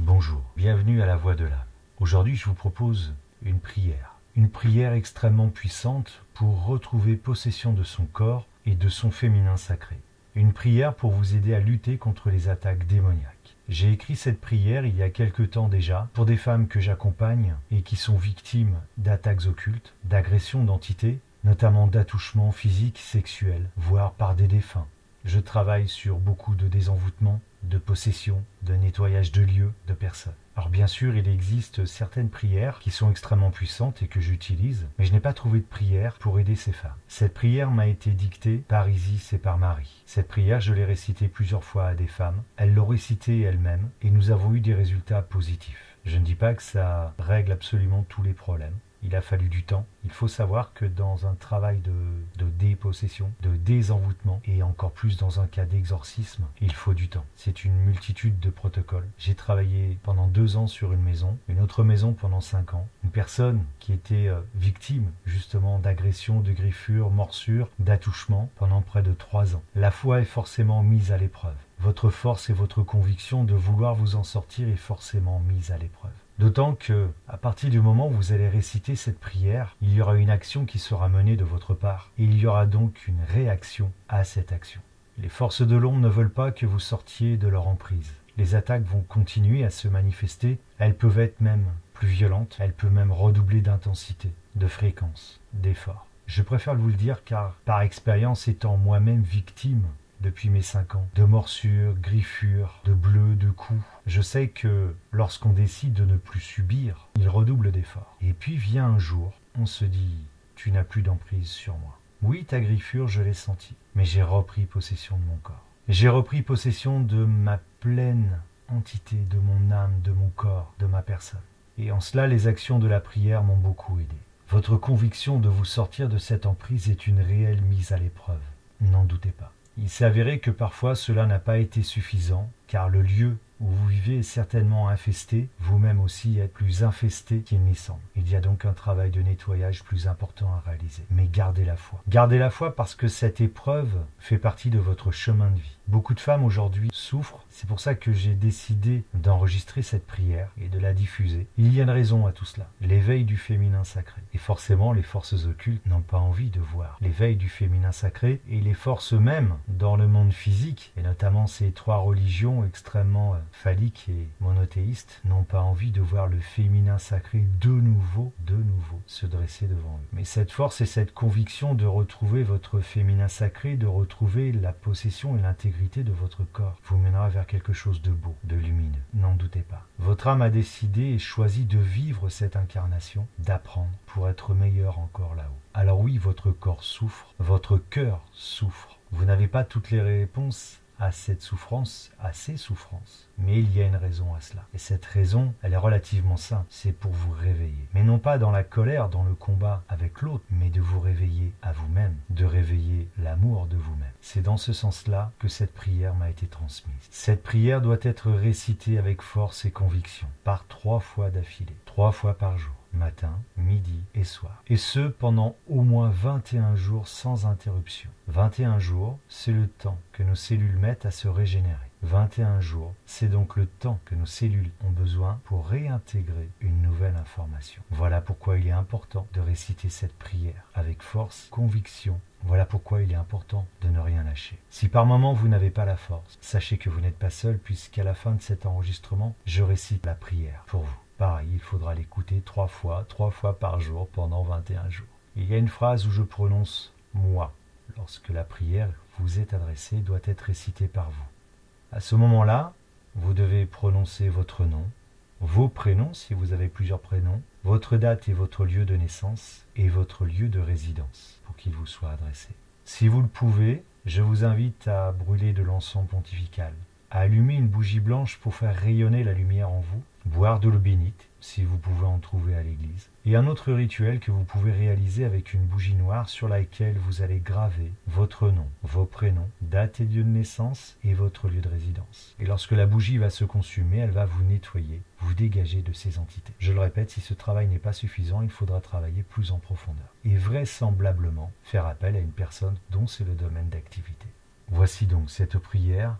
Bonjour, bienvenue à la Voix de l'âme. Aujourd'hui, je vous propose une prière extrêmement puissante pour retrouver possession de son corps et de son féminin sacré. Une prière pour vous aider à lutter contre les attaques démoniaques. J'ai écrit cette prière il y a quelque temps déjà pour des femmes que j'accompagne et qui sont victimes d'attaques occultes, d'agressions d'entités, notamment d'attouchements physiques, sexuels, voire par des défunts. Je travaille sur beaucoup de désenvoûtements, de possession, de nettoyage de lieux, de personnes. Alors bien sûr, il existe certaines prières qui sont extrêmement puissantes et que j'utilise, mais je n'ai pas trouvé de prière pour aider ces femmes. Cette prière m'a été dictée par Isis et par Marie. Cette prière, je l'ai récitée plusieurs fois à des femmes. Elles l'ont récitée elles-mêmes et nous avons eu des résultats positifs. Je ne dis pas que ça règle absolument tous les problèmes. Il a fallu du temps. Il faut savoir que dans un travail de dépossession, de désenvoûtement, et encore plus dans un cas d'exorcisme, il faut du temps. C'est une multitude de protocoles. J'ai travaillé pendant 2 ans sur une autre maison pendant 5 ans. Une personne qui était victime justement d'agressions, de griffures, morsures, d'attouchements pendant près de 3 ans. La foi est forcément mise à l'épreuve. Votre force et votre conviction de vouloir vous en sortir est forcément mise à l'épreuve. D'autant que, à partir du moment où vous allez réciter cette prière, il y aura une action qui sera menée de votre part, et il y aura donc une réaction à cette action. Les forces de l'ombre ne veulent pas que vous sortiez de leur emprise. Les attaques vont continuer à se manifester, elles peuvent être même plus violentes, elles peuvent même redoubler d'intensité, de fréquence, d'effort. Je préfère vous le dire car, par expérience étant moi-même victime, depuis mes 5 ans, de morsures, griffures, de bleus, de coups. Je sais que lorsqu'on décide de ne plus subir, il redouble d'efforts. Et puis vient un jour, on se dit « tu n'as plus d'emprise sur moi ». Oui, ta griffure, je l'ai sentie, mais j'ai repris possession de mon corps. J'ai repris possession de ma pleine entité, de mon âme, de mon corps, de ma personne. Et en cela, les actions de la prière m'ont beaucoup aidé. Votre conviction de vous sortir de cette emprise est une réelle mise à l'épreuve. N'en doutez pas. Il s'est avéré que parfois cela n'a pas été suffisant, car le lieu où vous vivez est certainement infesté, vous-même aussi êtes plus infesté qu'il n'y semble. Il y a donc un travail de nettoyage plus important à réaliser. Mais gardez la foi. Gardez la foi parce que cette épreuve fait partie de votre chemin de vie. Beaucoup de femmes aujourd'hui souffrent, c'est pour ça que j'ai décidé d'enregistrer cette prière et de la diffuser. Il y a une raison à tout cela, l'éveil du féminin sacré. Et forcément, les forces occultes n'ont pas envie de voir l'éveil du féminin sacré et les forces mêmes dans le monde physique, et notamment ces 3 religions extrêmement phalliques et monothéistes, n'ont pas envie de voir le féminin sacré de nouveau se dresser devant eux. Mais cette force et cette conviction de retrouver votre féminin sacré, de retrouver la possession et l'intégrité de votre corps, vous mènera vers quelque chose de beau, de lumineux. N'en doutez pas. Votre âme a décidé et choisi de vivre cette incarnation, d'apprendre pour être meilleur encore là-haut. Alors oui, votre corps souffre, votre cœur souffre. Vous n'avez pas toutes les réponses à cette souffrance, à ces souffrances. Mais il y a une raison à cela. Et cette raison, elle est relativement simple. C'est pour vous réveiller. Mais non pas dans la colère, dans le combat avec l'autre, mais de vous réveiller à vous-même, de réveiller l'amour de vous-même. C'est dans ce sens-là que cette prière m'a été transmise. Cette prière doit être récitée avec force et conviction, par 3 fois d'affilée, 3 fois par jour. Matin, midi et soir. Et ce, pendant au moins 21 jours sans interruption. 21 jours, c'est le temps que nos cellules mettent à se régénérer. 21 jours, c'est donc le temps que nos cellules ont besoin pour réintégrer une nouvelle information. Voilà pourquoi il est important de réciter cette prière avec force, conviction. Voilà pourquoi il est important de ne rien lâcher. Si par moment vous n'avez pas la force, sachez que vous n'êtes pas seul puisqu'à la fin de cet enregistrement, je récite la prière pour vous. Pareil, il faudra l'écouter 3 fois par jour pendant 21 jours. Il y a une phrase où je prononce « moi » lorsque la prière vous est adressée doit être récitée par vous. À ce moment-là, vous devez prononcer votre nom, vos prénoms si vous avez plusieurs prénoms, votre date et votre lieu de naissance et votre lieu de résidence pour qu'il vous soit adressé. Si vous le pouvez, je vous invite à brûler de l'encens pontifical, à allumer une bougie blanche pour faire rayonner la lumière en vous, boire de l'eau bénite, si vous pouvez en trouver à l'église, et un autre rituel que vous pouvez réaliser avec une bougie noire sur laquelle vous allez graver votre nom, vos prénoms, date et lieu de naissance et votre lieu de résidence. Et lorsque la bougie va se consumer, elle va vous nettoyer, vous dégager de ces entités. Je le répète, si ce travail n'est pas suffisant, il faudra travailler plus en profondeur. Et vraisemblablement faire appel à une personne dont c'est le domaine d'activité. Voici donc cette prière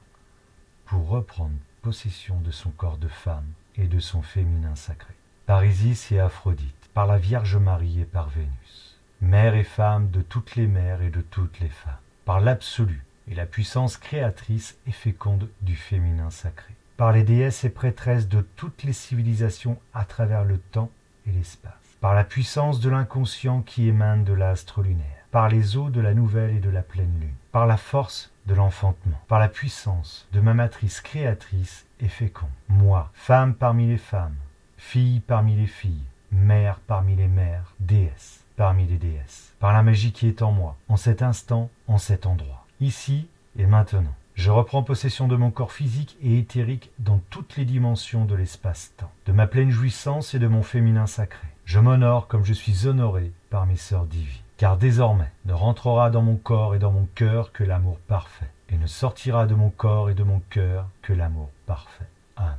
pour reprendre possession de son corps de femme et de son féminin sacré. Par Isis et Aphrodite, par la Vierge Marie et par Vénus, mère et femme de toutes les mères et de toutes les femmes, par l'absolu et la puissance créatrice et féconde du féminin sacré, par les déesses et prêtresses de toutes les civilisations à travers le temps et l'espace, par la puissance de l'inconscient qui émane de l'astre lunaire, par les eaux de la nouvelle et de la pleine lune, par la force de l'enfantement, par la puissance de ma matrice créatrice et féconde. Moi, femme parmi les femmes, fille parmi les filles, mère parmi les mères, déesse parmi les déesses, par la magie qui est en moi, en cet instant, en cet endroit, ici et maintenant. Je reprends possession de mon corps physique et éthérique dans toutes les dimensions de l'espace-temps, de ma pleine jouissance et de mon féminin sacré. Je m'honore comme je suis honoré par mes sœurs divines. Car désormais ne rentrera dans mon corps et dans mon cœur que l'amour parfait, et ne sortira de mon corps et de mon cœur que l'amour parfait. Amen.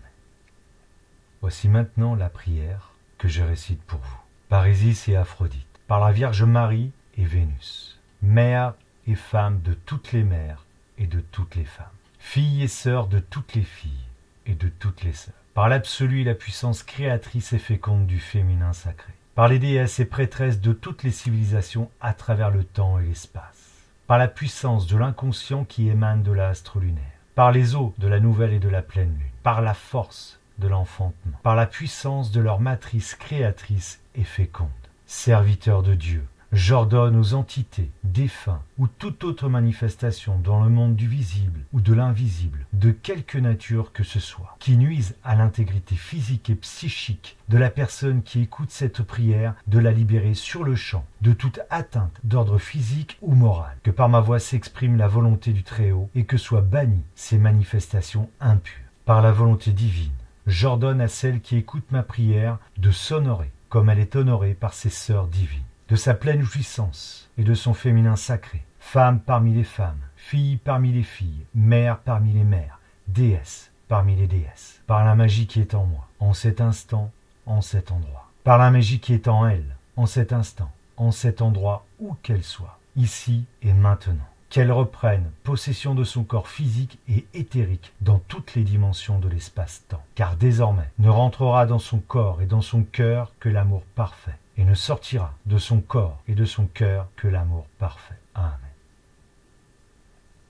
Voici maintenant la prière que je récite pour vous. Par Isis et Aphrodite, par la Vierge Marie et Vénus, mère et femme de toutes les mères et de toutes les femmes, fille et sœur de toutes les filles et de toutes les sœurs, par l'absolu et la puissance créatrice et féconde du féminin sacré, par les déesses et prêtresses de toutes les civilisations à travers le temps et l'espace, par la puissance de l'inconscient qui émane de l'astre lunaire, par les eaux de la nouvelle et de la pleine lune, par la force de l'enfantement, par la puissance de leur matrice créatrice et féconde. Serviteurs de Dieu, j'ordonne aux entités, défunts ou toute autre manifestation dans le monde du visible ou de l'invisible, de quelque nature que ce soit, qui nuisent à l'intégrité physique et psychique de la personne qui écoute cette prière, de la libérer sur le champ de toute atteinte d'ordre physique ou moral, que par ma voix s'exprime la volonté du Très-Haut et que soient bannies ces manifestations impures. Par la volonté divine, j'ordonne à celle qui écoute ma prière de s'honorer comme elle est honorée par ses sœurs divines, de sa pleine jouissance et de son féminin sacré, femme parmi les femmes, fille parmi les filles, mère parmi les mères, déesse parmi les déesses, par la magie qui est en moi, en cet instant, en cet endroit, par la magie qui est en elle, en cet instant, en cet endroit où qu'elle soit, ici et maintenant, qu'elle reprenne possession de son corps physique et éthérique dans toutes les dimensions de l'espace-temps, car désormais ne rentrera dans son corps et dans son cœur que l'amour parfait, et ne sortira de son corps et de son cœur que l'amour parfait. Amen.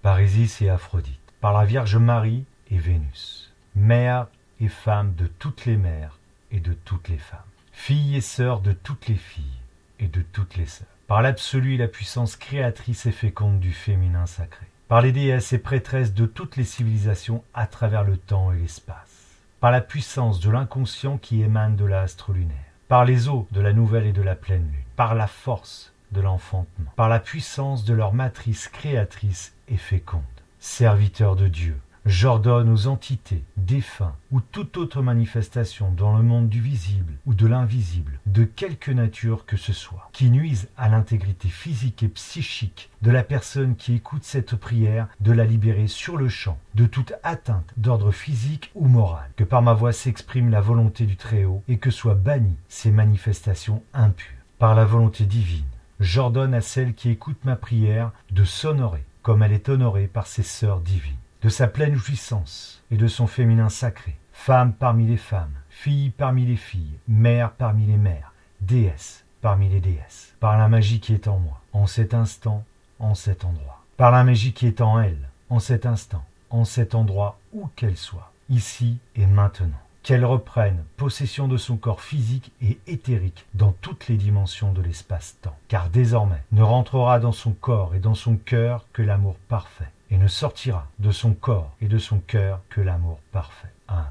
Par Isis et Aphrodite, par la Vierge Marie et Vénus, mère et femme de toutes les mères et de toutes les femmes, fille et sœur de toutes les filles et de toutes les sœurs, par l'absolu et la puissance créatrice et féconde du féminin sacré, par les déesses et prêtresses de toutes les civilisations à travers le temps et l'espace, par la puissance de l'inconscient qui émane de l'astre lunaire, par les eaux de la nouvelle et de la pleine lune, par la force de l'enfantement, par la puissance de leur matrice créatrice et féconde. Serviteurs de Dieu, j'ordonne aux entités, défunts ou toute autre manifestation dans le monde du visible ou de l'invisible, de quelque nature que ce soit, qui nuisent à l'intégrité physique et psychique de la personne qui écoute cette prière, de la libérer sur le champ de toute atteinte d'ordre physique ou moral, que par ma voix s'exprime la volonté du Très-Haut et que soient bannies ces manifestations impures. Par la volonté divine, j'ordonne à celle qui écoute ma prière de s'honorer comme elle est honorée par ses sœurs divines, de sa pleine jouissance et de son féminin sacré, femme parmi les femmes, fille parmi les filles, mère parmi les mères, déesse parmi les déesses, par la magie qui est en moi, en cet instant, en cet endroit, par la magie qui est en elle, en cet instant, en cet endroit où qu'elle soit, ici et maintenant, qu'elle reprenne possession de son corps physique et éthérique dans toutes les dimensions de l'espace-temps, car désormais ne rentrera dans son corps et dans son cœur que l'amour parfait, et ne sortira de son corps et de son cœur que l'amour parfait. Amen.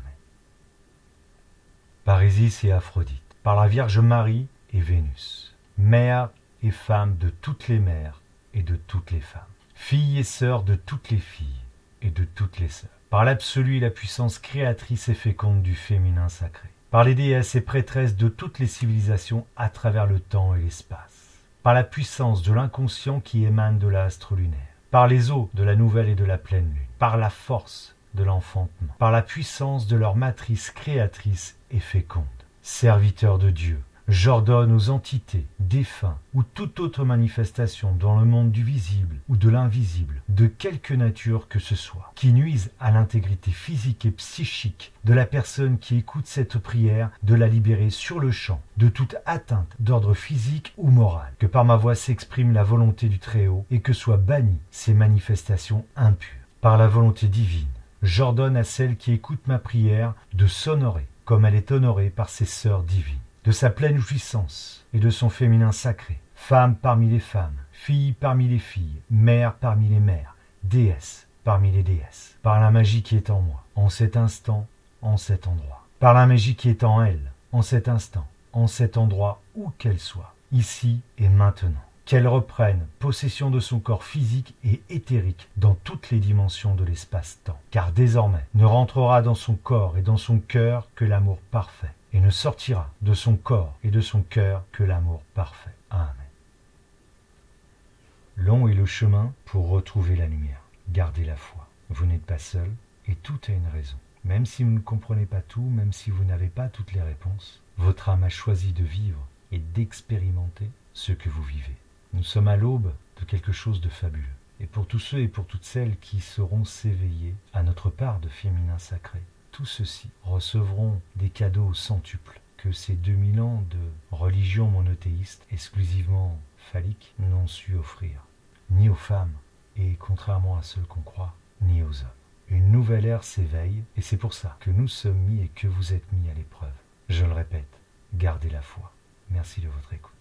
Par Isis et Aphrodite, par la Vierge Marie et Vénus, mère et femme de toutes les mères et de toutes les femmes, fille et sœur de toutes les filles et de toutes les sœurs, par l'absolu et la puissance créatrice et féconde du féminin sacré, par les déesses et prêtresses de toutes les civilisations à travers le temps et l'espace, par la puissance de l'inconscient qui émane de l'astre lunaire, par les eaux de la nouvelle et de la pleine lune, par la force de l'enfantement, par la puissance de leur matrice créatrice et féconde. Serviteurs de Dieu, J'ordonne aux entités, défunts ou toute autre manifestation dans le monde du visible ou de l'invisible, de quelque nature que ce soit, qui nuisent à l'intégrité physique et psychique de la personne qui écoute cette prière, de la libérer sur le champ de toute atteinte d'ordre physique ou moral, que par ma voix s'exprime la volonté du Très-Haut et que soient bannies ces manifestations impures. Par la volonté divine, j'ordonne à celle qui écoute ma prière de s'honorer comme elle est honorée par ses sœurs divines, de sa pleine jouissance et de son féminin sacré, femme parmi les femmes, fille parmi les filles, mère parmi les mères, déesse parmi les déesses, par la magie qui est en moi, en cet instant, en cet endroit, par la magie qui est en elle, en cet instant, en cet endroit où qu'elle soit, ici et maintenant. Qu'elle reprenne possession de son corps physique et éthérique dans toutes les dimensions de l'espace-temps. Car désormais ne rentrera dans son corps et dans son cœur que l'amour parfait, et ne sortira de son corps et de son cœur que l'amour parfait. Amen. Long est le chemin pour retrouver la lumière. Gardez la foi. Vous n'êtes pas seul, et tout a une raison. Même si vous ne comprenez pas tout, même si vous n'avez pas toutes les réponses, votre âme a choisi de vivre et d'expérimenter ce que vous vivez. Nous sommes à l'aube de quelque chose de fabuleux. Et pour tous ceux et pour toutes celles qui sauront s'éveiller à notre part de féminin sacré, tous ceux-ci recevront des cadeaux centuples que ces 2000 ans de religion monothéiste exclusivement phallique n'ont su offrir, ni aux femmes, et contrairement à ceux qu'on croit, ni aux hommes. Une nouvelle ère s'éveille, et c'est pour ça que nous sommes mis et que vous êtes mis à l'épreuve. Je le répète, gardez la foi. Merci de votre écoute.